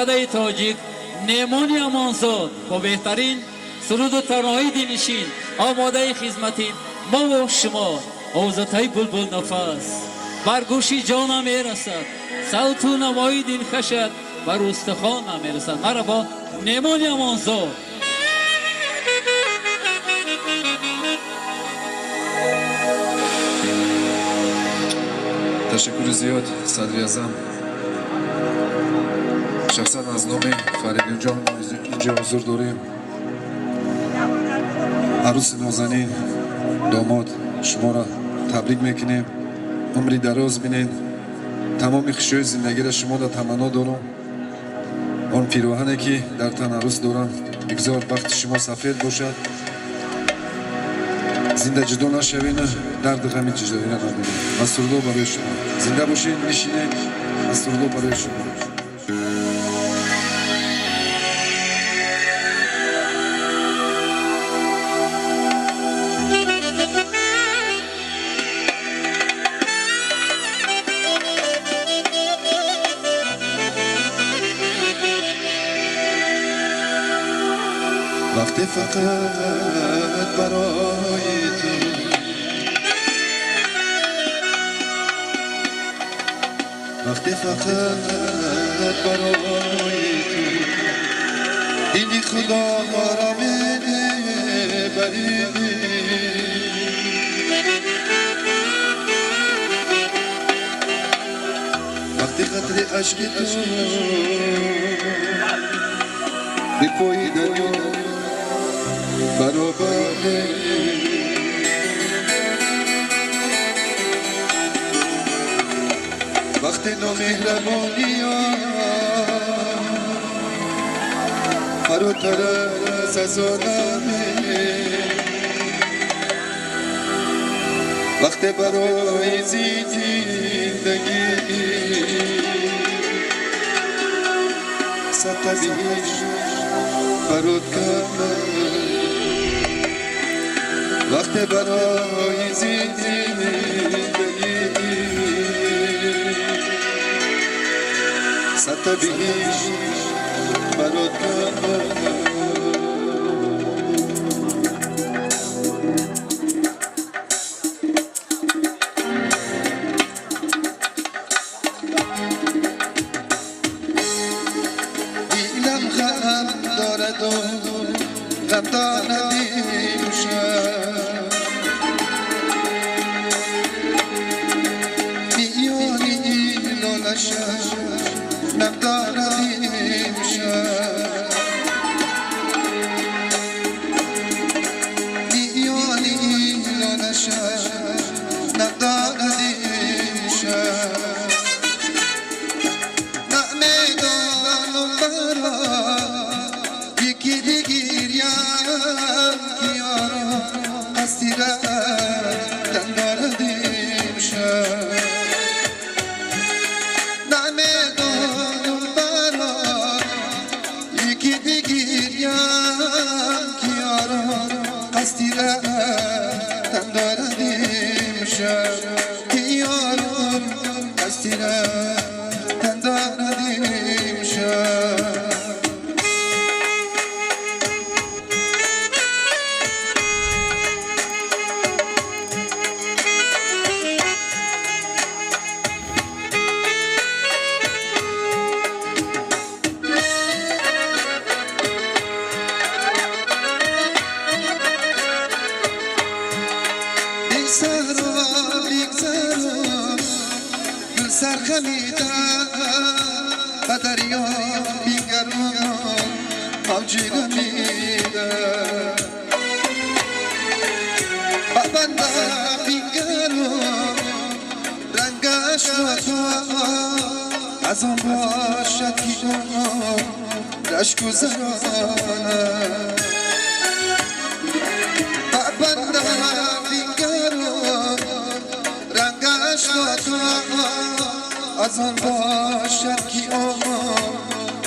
صدای تاجیک نیمانی امانزاد با بهترین سرود و ترانه‌های دلنشین آماده خدمتید ما و شما. آوازهای بلبل نفس بر گوشی جانم میرسد، صوت و نوای دلخوشت بر استخوانم میرسد. مرحبا نیمانی امانزاد. تشکر زیاد صدر اعظم. شخصا از نام فریدون جان اینجا حضور داریم. عروس نازنین داماد شما را تبریک میکنیم. عمری دراز بینید. تمام خوشی زندگی را شما را تمنا دارم. آن پیراهنی که در تن عروس دارن بگذار وقت شما سفید باشد. زنده جدا نشوین، درد غم جدایی را نداریم. از سرودو برای شما زنده باشین، نشینید. از سرودو برای شما. وقتی فقط برای تو وقتی فقط برای تو اینی خدا را میده بریدی وقتی خطر عشق تو بی پای دنیا برابر وقتی نامهربانی فراتر از عالمه وقتی برای زندگی ستبیش فرات کمه وقتی برای زندگی ستبیش برات کمه دیلم غم دارد و غم دارد سرخمیدم و دریا بیگران موجی نمیدم و بندم بیگران رنگش را تو از آن باشد که رشک و زرانم و بندم بیگران رنگش را تو از آن باشد که آمان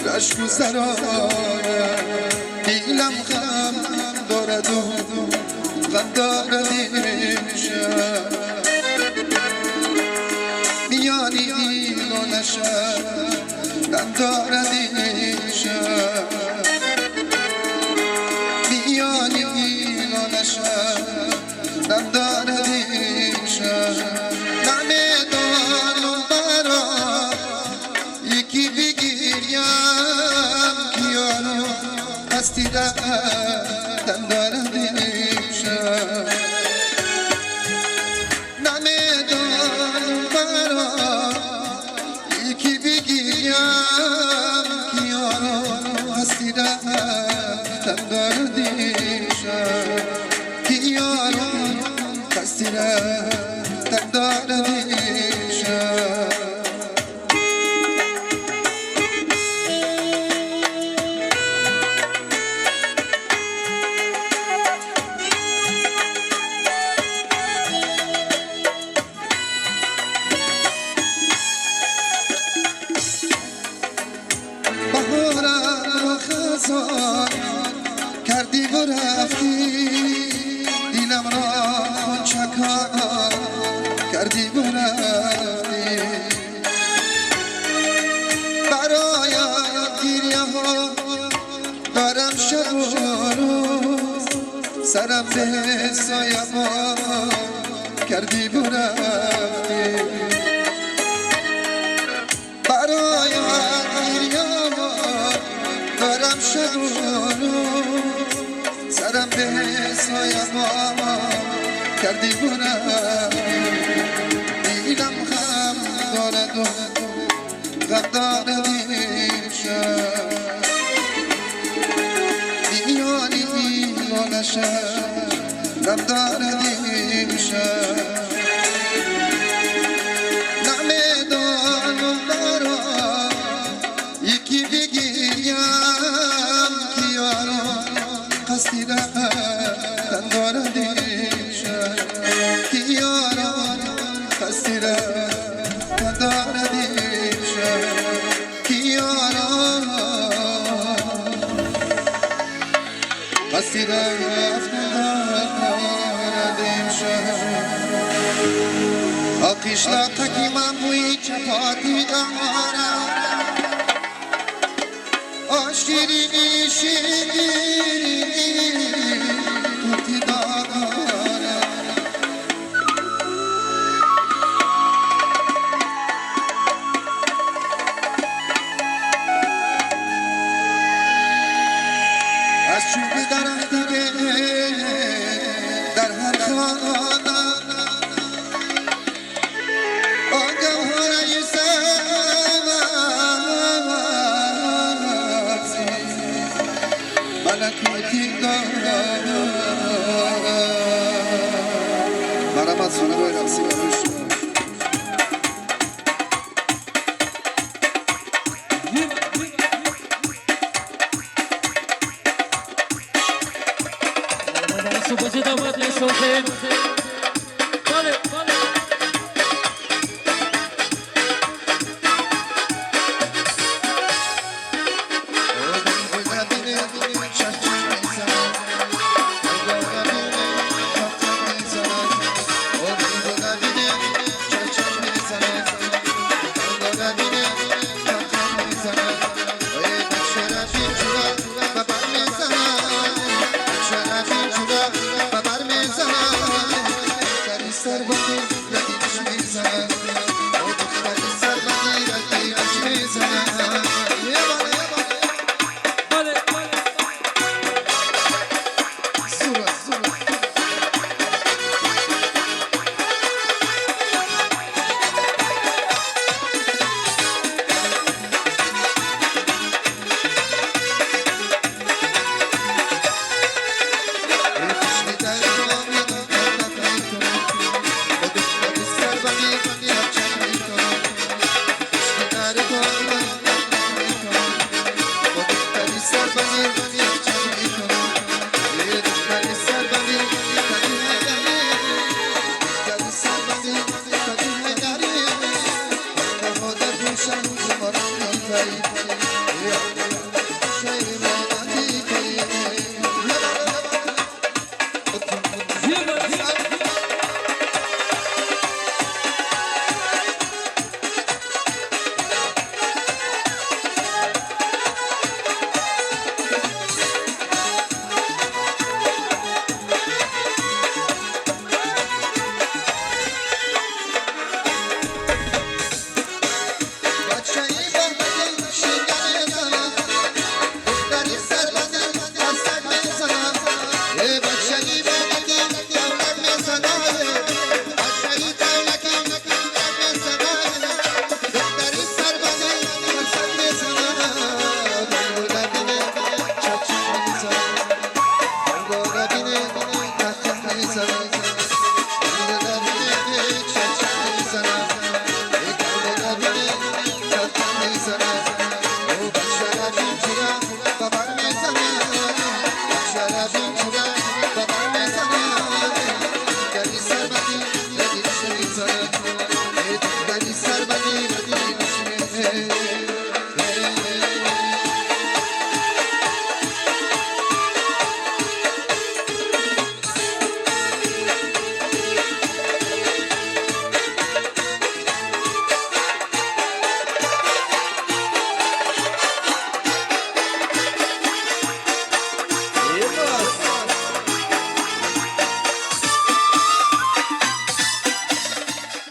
رشک و زرانه دیلم غم دارد و غم دارد امشب میانی دیل و نشب غم دارد این شب میانی لاله شب غم دارد این شب نمیدانم برا یکی بگیریم کیانو هستی غم دارد این شب نمیدانم برا یکی بگیریم کیانو هستی غم دارد این شب کیانو هستی غم دارد این شب بهارم رو خزان کردی و رفتی دیلم را خونچکان کردی و رفتی برایم گیریه ها دارم شب و روز سرم به سایبان کردی و رفتی برایم گیریه ها دارم شب و روز سرم به سایبان کردی و رفتی دیلم غم دارد و غم دارد این شب میانی لاله شب غم دارد این شب نمیدانم برا یکی بگیریم کیانو هستی غم دارد این شب کیانو هستی غم دارد این شب کیانو هستی غم دارد این شب آقیشلاقتکی من بوی چپاتی دارم آشیرینی شیرینی توتی دارم از چوب درختی در هر خانه مرحمت سونه باید اقسی بروش Su pochita,